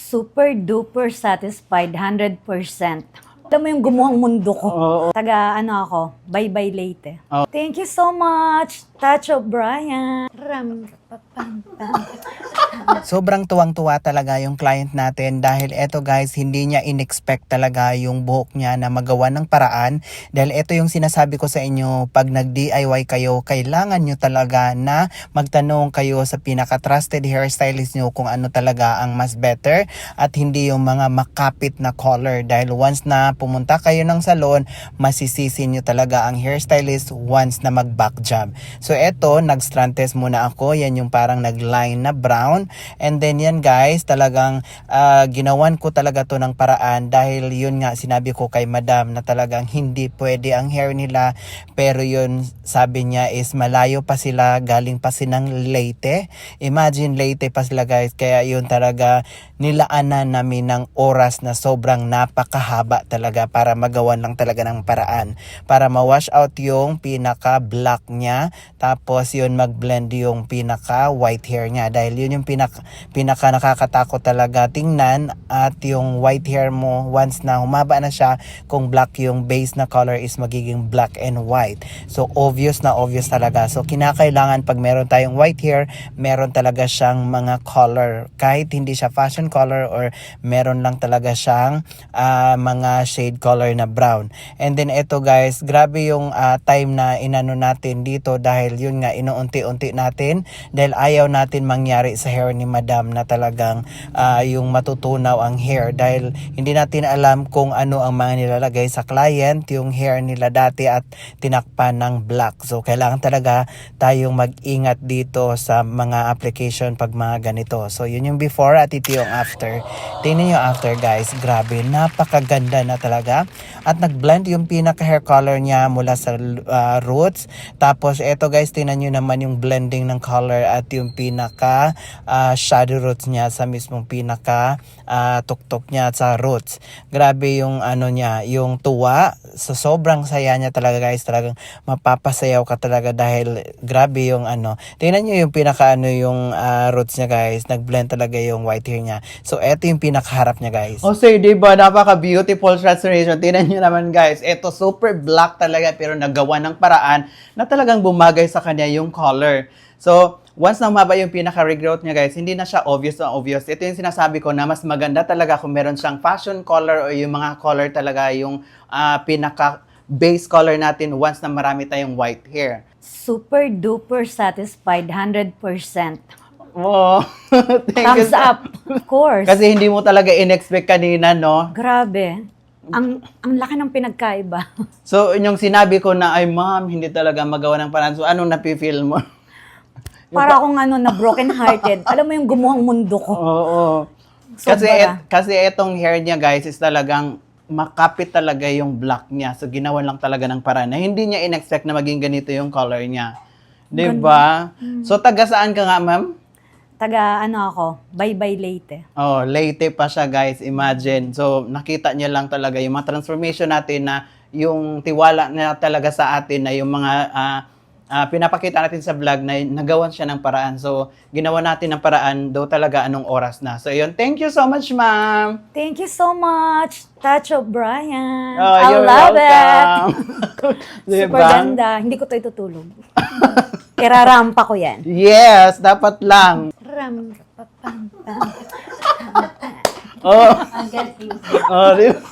super duper satisfied, 100%. Alam mo yung gumuhang mundo ko. Ako, bye-bye late. Thank you so much, Tacho Brian. Sobrang tuwang-tuwa talaga yung client natin dahil eto guys, hindi niya in-expect talaga yung buhok niya na magawa ng paraan. Dahil eto yung sinasabi ko sa inyo, pag nag-DIY kayo, kailangan nyo talaga na magtanong kayo sa pinaka-trusted hairstylist nyo kung ano talaga ang mas better at hindi yung mga makapit na color. Dahil once na pumunta kayo ng salon, masisisi nyo talaga ang hairstylist once na mag-back job. So eto, nag-strand test muna ako. Yan yung parang nag-line na brown. And then yan guys, talagang ginawan ko talaga to ng paraan dahil yun nga sinabi ko kay madam na talagang hindi pwede ang hair nila. Pero yun sabi niya is malayo pa sila, galing pa silang Leyte. Imagine Leyte pa sila guys, kaya yun talaga nilaanan namin ng oras na sobrang napakahaba talaga para magawan lang talaga ng paraan. Para ma-wash out yung pinaka-black niya, tapos yun mag-blend yung pinaka-white hair niya. Dahil yun yung pinaka nakakatakot talaga tingnan, at yung white hair mo once na humaba na siya, kung black yung base na color is magiging black and white. So obvious na obvious talaga. So kinakailangan pag meron tayong white hair, meron talaga siyang mga color. Kahit hindi siya fashion color or meron lang talaga siyang mga shade color na brown. And then ito guys, grabe yung time na inano natin dito dahil yun nga inuunti-unti natin dahil ayaw natin mangyari sa hair ni madam na talagang yung matutunaw ang hair dahil hindi natin alam kung ano ang mga nilalagay sa client, yung hair nila dati at tinakpan ng black. So kailangan talaga tayong mag-ingat dito sa mga application pag mga ganito. So yun yung before at ito yung after. Tingnan nyo after guys, grabe, napakaganda na talaga. At nag-blend yung pinaka hair color niya mula sa roots. Tapos eto guys, tingnan nyo naman yung blending ng color at yung pinaka shadow roots niya sa mismong pinaka tuktok niya sa roots. Grabe yung ano niya, yung tuwa. So sobrang saya niya talaga guys, talagang mapapasayaw ka talaga dahil grabe yung ano. Tingnan nyo yung pinaka yung roots niya guys, nag-blend talaga yung white hair niya. So eto yung pinakaharap niya guys. O say, diba, napaka-beautiful transformation. Tingnan nyo naman guys, ito super black talaga pero nagawa ng paraan na talagang bumagay sa kanya yung color. So, once na umaba yung pinaka-regrowth niya guys, hindi na siya obvious na obvious. Ito yung sinasabi ko na mas maganda talaga kung meron siyang fashion color o yung mga color talaga yung pinaka-base color natin once na marami tayong white hair. Super duper satisfied, 100%. Wow! Thank Thumbs you. up, of course. Kasi hindi mo talaga in-expect kanina, no? Grabe. Ang laki ng pinagkaiba. So, yung sinabi ko na, ay ma'am, hindi talaga magawa ng paraan. So, anong napifeel mo? Para akong na broken-hearted. Alam mo yung gumuhang mundo ko. Oo. Sobra. Kasi etong hair niya guys is talagang makapit talaga yung black niya. So, ginawan lang talaga ng paraan na hindi niya in-expect na maging ganito yung color niya. Diba? So, taga saan ka nga, ma'am? Ako, bye-bye late. Oh, Leyte pa siya guys, imagine. So, nakita niya lang talaga yung mga transformation natin na yung tiwala na talaga sa atin na yung mga pinapakita natin sa vlog na nagawan siya ng paraan. So, ginawa natin ng paraan daw talaga anong oras na. So, yun. Thank you so much, ma'am. Thank you so much, Tacho Brian. Oh, I you're love welcome. it. Super Diba? ganda. Hindi ko to itutulog. Irarampa ko yan. Yes, dapat lang. Oh. Oh, diba?